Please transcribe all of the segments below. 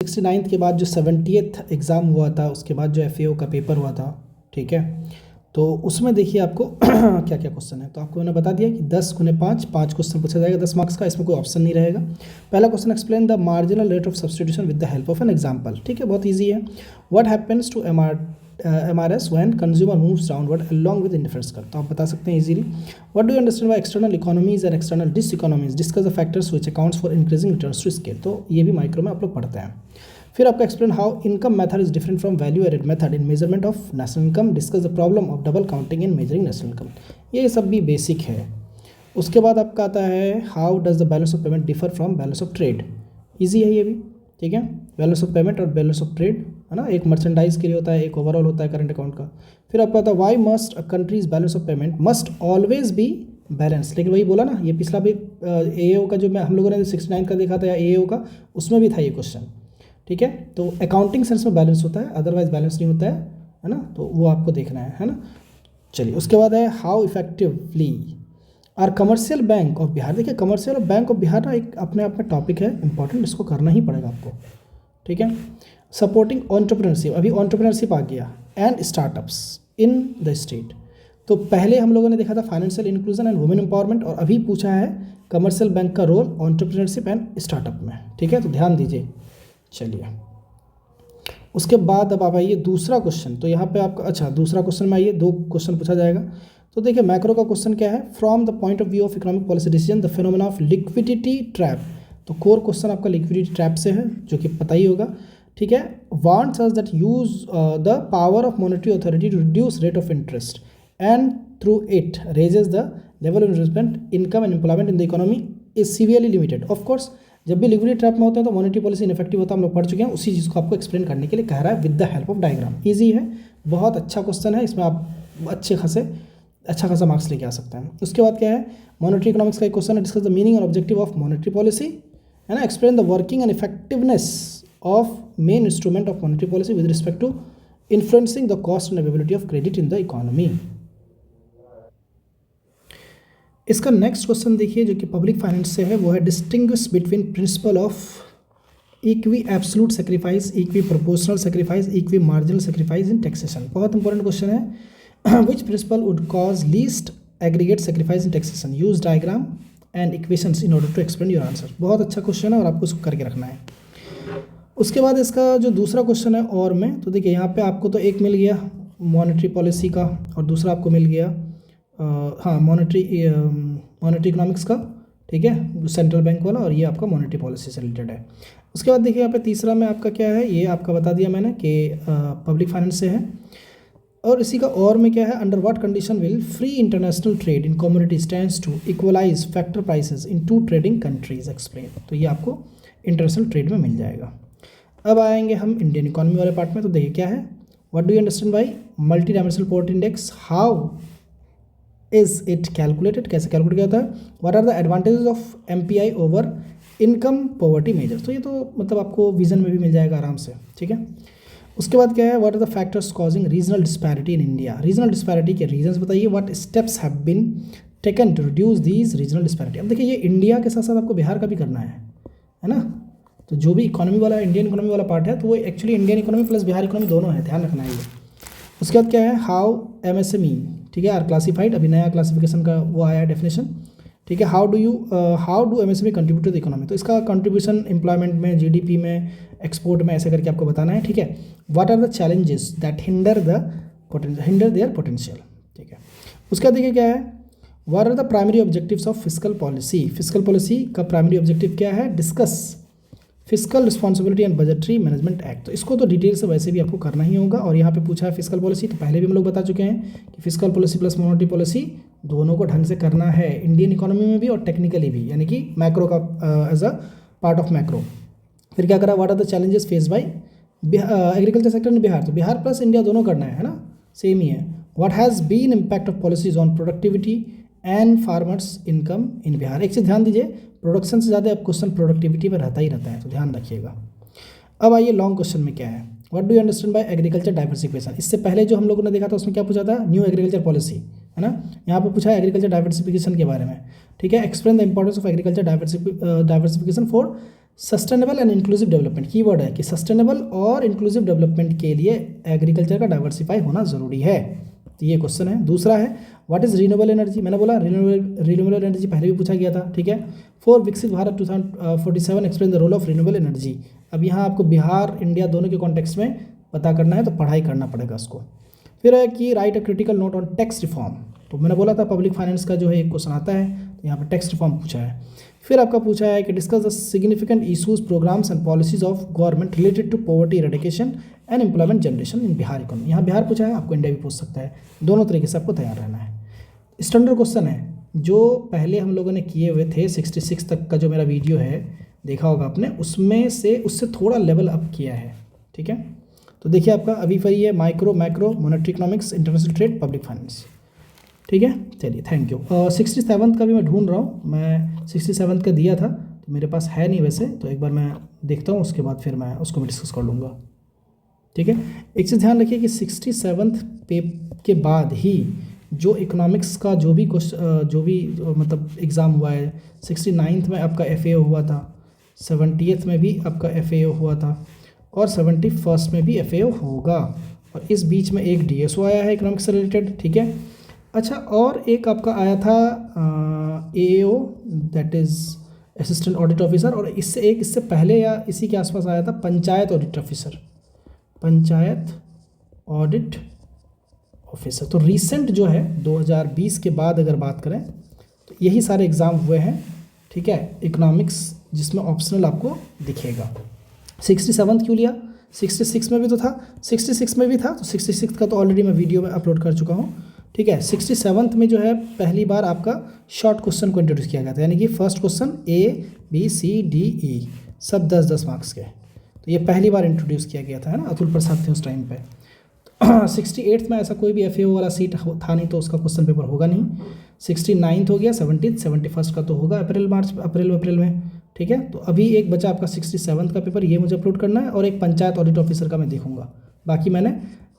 69th के बाद जो 70th एग्ज़ाम हुआ था, उसके बाद जो FAO का पेपर हुआ था, ठीक है, तो उसमें देखिए आपको क्या क्या क्वेश्चन है। तो आपको मैंने बता दिया कि 10 गुने 5 क्वेश्चन पूछा जाएगा 10 मार्क्स का, इसमें कोई ऑप्शन नहीं रहेगा। पहला question, explain the marginal rate of substitution with the help of an example. ठीक है, बहुत ईजी है। What happens to MRS when consumer moves downward along with indifference curve, तो आप बता सकते हैं easily. What do you understand by external economies and external diseconomies, discuss the factors which accounts for increasing returns to scale, तो ये भी micro में आप लोग पढ़ते हैं। फिर आपका explain how income method is different from value added method in measurement of national income, discuss the problem of double counting in measuring national income, ये सब भी बेसिक है। उसके बाद आपका आता है how does the balance of payment differ from balance of trade, easy है ये भी, ठीक है। बैलेंस ऑफ पेमेंट और बैलेंस ऑफ ट्रेड है ना, एक मर्चेंडाइज के लिए होता है, एक ओवरऑल होता है करंट अकाउंट का। फिर आपका आता है why must a country's balance of payment must always be balance, लेकिन वही बोला ना, ये पिछला भी AAO का जो मैं हम लोगों ने 69 का देखा था या AAO का, उसमें भी था ये क्वेश्चन, ठीक है। तो अकाउंटिंग सेंस में बैलेंस होता है, अदरवाइज बैलेंस नहीं होता है ना, तो वो आपको देखना है ना। चलिए, उसके बाद है how effectively are commercial bank of Bihar. देखिए, कमर्शियल बैंक ऑफ बिहार ना एक अपने आप में टॉपिक है इंपॉर्टेंट, इसको करना ही पड़ेगा आपको, ठीक है। सपोर्टिंग एंटरप्रेन्योरशिप, अभी एंटरप्रेन्योरशिप आ गया, and startups in the state. तो पहले हम लोगों ने देखा था financial inclusion and women empowerment, और अभी पूछा है कमर्शियल बैंक का रोल एंटरप्रेन्योरशिप एंड स्टार्टअप में, ठीक है, तो ध्यान दीजिए। चलिए, उसके बाद अब आप आइए दूसरा क्वेश्चन। तो यहाँ पे आपका अच्छा दूसरा क्वेश्चन में आइए, 2 क्वेश्चन पूछा जाएगा। तो देखिए, मैक्रो का क्वेश्चन क्या है, from the point of view of economic policy decision the phenomena of liquidity trap. तो कोर क्वेश्चन आपका लिक्विडिटी ट्रैप से है, जो कि पता ही होगा, ठीक है। Wants us that use the power of monetary authority to reduce rate of interest and through it raises the level of investment income and employment in the economy is severely limited. Of course, जब भी liquidity trap में होते हैं तो monetary policy ineffective होता है, हम लोग पढ़ चुके हैं, उसी चीज़ को आपको एक्सप्लेन करने के लिए कह रहा है with the help of diagram. Easy है, बहुत अच्छा क्वेश्चन है, इसमें आप अच्छा खासा मार्क्स लेके आ सकते हैं। उसके बाद क्या है, मॉनेटरी इकोनॉमिक्स का एक क्वेश्चन है, डिस्कस द मीनिंग और ऑब्जेक्टिव ऑफ मॉनेटरी पॉलिसी, है ना। Explain the working and effectiveness of main instrument of monetary policy with respect to influencing the cost and availability of credit in the economy. इसका next question देखिए, जो कि public finance से है, वो है distinguish between principle of equi absolute sacrifice, equi proportional sacrifice, equi marginal sacrifice in taxation. बहुत important question है। Which principle would cause least aggregate sacrifice in taxation, use diagram and equations in order to explain your answer. बहुत अच्छा question है और आपको इसको करके रखना है। उसके बाद इसका जो दूसरा क्वेश्चन है और में, तो देखिए यहाँ पे आपको तो एक मिल गया मॉनेटरी पॉलिसी का, और दूसरा आपको मिल गया मॉनेटरी इकोनॉमिक्स का, ठीक है, सेंट्रल बैंक वाला, और ये आपका मॉनेटरी पॉलिसी से रिलेटेड है। उसके बाद देखिए यहाँ पे तीसरा में आपका क्या है, ये आपका बता दिया मैंने कि पब्लिक फाइनेंस से है। और इसी का और में क्या है, under what condition will free international trade in commodity stands to equalize factor prices in 2 trading countries explain. तो ये आपको इंटरनेशनल ट्रेड में मिल जाएगा। अब आएंगे हम इंडियन इकोनॉमी वाले पार्ट में। तो देखिए क्या है, what do you understand by multi dimensional poverty index, how is it calculated, कैसे कैलकुलेट किया होता है, what are the advantages of MPI over income poverty measure. तो ये तो मतलब आपको विजन में भी मिल जाएगा आराम से, ठीक है। उसके बाद क्या है, what are the factors causing regional disparity in India, regional disparity के रीजंस बताइए, what steps have been taken to reduce these regional disparity. अब देखिए, ये इंडिया के साथ साथ आपको बिहार का भी करना है ना। तो जो भी इकोनॉमी वाला इंडियन इकोनॉमी वाला पार्ट है, तो वो actually Indian economy plus Bihar economy दोनों है, ध्यान रखना है ये। उसके बाद क्या है, हाउ MSME, ठीक है, आर क्लासिफाइड, अभी नया क्लासिफिकेशन का वो आया है डेफिनेशन, ठीक है। How do MSME contribute to the economy, तो इसका कंट्रीब्यूशन एम्प्लॉयमेंट में, GDP में, एक्सपोर्ट में, ऐसे करके आपको बताना है, ठीक है। What are the challenges that hinder their potential, ठीक है। उसका देखिए क्या है, what are the primary objectives of fiscal policy, fiscal policy का प्राइमरी ऑब्जेक्टिव क्या है, discuss fiscal responsibility and budgetary management act. तो इसको तो डिटेल से वैसे भी आपको करना ही होगा, और यहाँ पे पूछा है फिस्कल पॉलिसी, तो पहले भी हम लोग बता चुके हैं कि fiscal policy plus monetary policy दोनों को ढंग से करना है, इंडियन इकोनॉमी में भी और टेक्निकली भी, यानी कि मैक्रो का as a part of macro. फिर क्या करा, what are the challenges face by agriculture sector in Bihar, तो बिहार प्लस इंडिया दोनों करना है ना, सेम ही है। What has been impact of policies on productivity and farmers income in Bihar. एक चीज़ ध्यान दीजिए, प्रोडक्शन से ज़्यादा अब क्वेश्चन प्रोडक्टिविटी में रहता है, तो ध्यान रखिएगा। अब आइए लॉन्ग क्वेश्चन में क्या है, what do you understand bye agriculture diversification. इससे पहले जो हम लोगों ने देखा था उसमें क्या पूछा था, न्यू एग्रीकल्चर पॉलिसी, है ना। यहाँ पे पूछा है एग्रीकल्चर डाइवर्सिफिकेशन के बारे में, ठीक है। Explain the importance of agriculture diversification for sustainable and inclusive development, keyword है कि सस्टेनेबल और इंक्लूसिव डेवलपमेंट के लिए एग्रीकल्चर का डाइवर्सिफाई होना ज़रूरी है। तो ये क्वेश्चन है। दूसरा है व्हाट इज़ रिन्यूएबल एनर्जी, मैंने बोला रिन्यूएबल एनर्जी पहले भी पूछा गया था, ठीक है। For Viksit Bharat 2047 explain the role of renewable energy. अब यहाँ आपको बिहार इंडिया दोनों के कॉन्टेक्स्ट में पता करना है, तो पढ़ाई करना पड़ेगा उसको। फिर है कि right a critical note on tax reform, तो मैंने बोला था पब्लिक फाइनेंस का जो है एक क्वेश्चन आता है, तो यहाँ पर टैक्स रिफॉर्म पूछा है। फिर आपका पूछा है कि discuss the significant issues programs and policies of government related to poverty eradication and employment generation in Bihar economy. यहाँ बिहार पूछा है, आपको इंडिया भी पूछ सकता है, दोनों तरीके से आपको तैयार रहना है। स्टैंडर्ड क्वेश्चन है जो पहले हम लोगों ने किए हुए थे, 66 तक का जो मेरा वीडियो है देखा होगा आपने, उसमें से उससे थोड़ा लेवल अप किया है, ठीक है। तो देखिए आपका अभी फिर ये micro macro monetary economics international trade public finance, ठीक है। चलिए थैंक यू। 67 का भी मैं ढूंढ रहा हूँ, मैं 67 का दिया था तो मेरे पास है नहीं वैसे, तो एक बार मैं देखता हूँ, उसके बाद फिर मैं उसको भी डिस्कस कर लूँगा, ठीक है। एक चीज़ ध्यान रखिए कि 67 पे के बाद ही जो इकोनॉमिक्स का जो भी मतलब एग्ज़ाम हुआ है, 69th में आपका FAO हुआ था, 70th में भी आपका FAO हुआ था, और 71st में भी FAO होगा, और इस बीच में एक DSO आया है इकोनॉमिक्स से रिलेटेड, ठीक है। अच्छा, और एक आपका आया था AAO, that is assistant audit officer, और इससे पहले या इसी के आसपास आया था panchayat audit officer, panchayat audit officer. तो रीसेंट जो है 2020 के बाद अगर बात करें तो यही सारे एग्ज़ाम हुए हैं, ठीक है, इकोनॉमिक्स, जिसमें ऑप्शनल आपको दिखेगा। 67 क्यों लिया, 66 में भी तो था, 66 में भी था, तो 66 का तो ऑलरेडी मैं वीडियो में अपलोड कर चुका हूँ, ठीक है। 67th में जो है पहली बार आपका शॉर्ट क्वेश्चन को इंट्रोड्यूस किया गया था, यानी कि फर्स्ट क्वेश्चन ABCDE सब 10-10 मार्क्स के, तो ये पहली बार इंट्रोड्यूस किया गया था, है ना, अतुल प्रसाद थे उस टाइम पे। 68th में ऐसा कोई भी FAO वाला सीट था नहीं, तो उसका क्वेश्चन पेपर होगा नहीं। 69th हो गया, 70th 71st का तो होगा अप्रैल में, ठीक है। तो अभी एक बचा आपका 67th का पेपर, ये मुझे अपलोड करना है, और एक पंचायत ऑडिट ऑफिसर का मैं देखूंगा। बाकी मैंने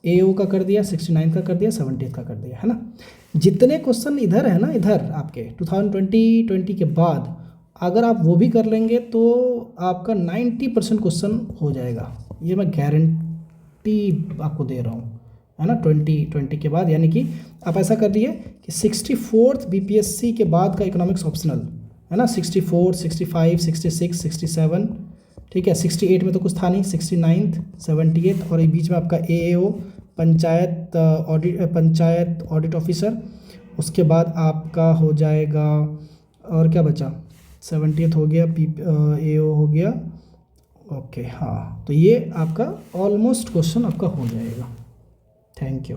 AO का कर दिया, 69 का कर दिया, 70th का कर दिया, है ना। जितने क्वेश्चन इधर है ना, इधर आपके 2020 के बाद अगर आप वो भी कर लेंगे तो आपका 90% क्वेश्चन हो जाएगा, ये मैं गारंटी आपको दे रहा हूँ, है ना। 2020 के बाद, यानी कि आप ऐसा कर लिए कि 64th BPSC के बाद का इकोनॉमिक्स ऑप्शनल, है ना, 64, 65, 66, 67, ठीक है। 68 में तो कुछ था नहीं, 69th, 78th, और ये बीच में आपका AAO पंचायत ऑडिट ऑफिसर, उसके बाद आपका हो जाएगा, और क्या बचा, 70th हो गया, AO हो गया, ओके, हाँ। तो ये आपका ऑलमोस्ट क्वेश्चन आपका हो जाएगा। Thank you.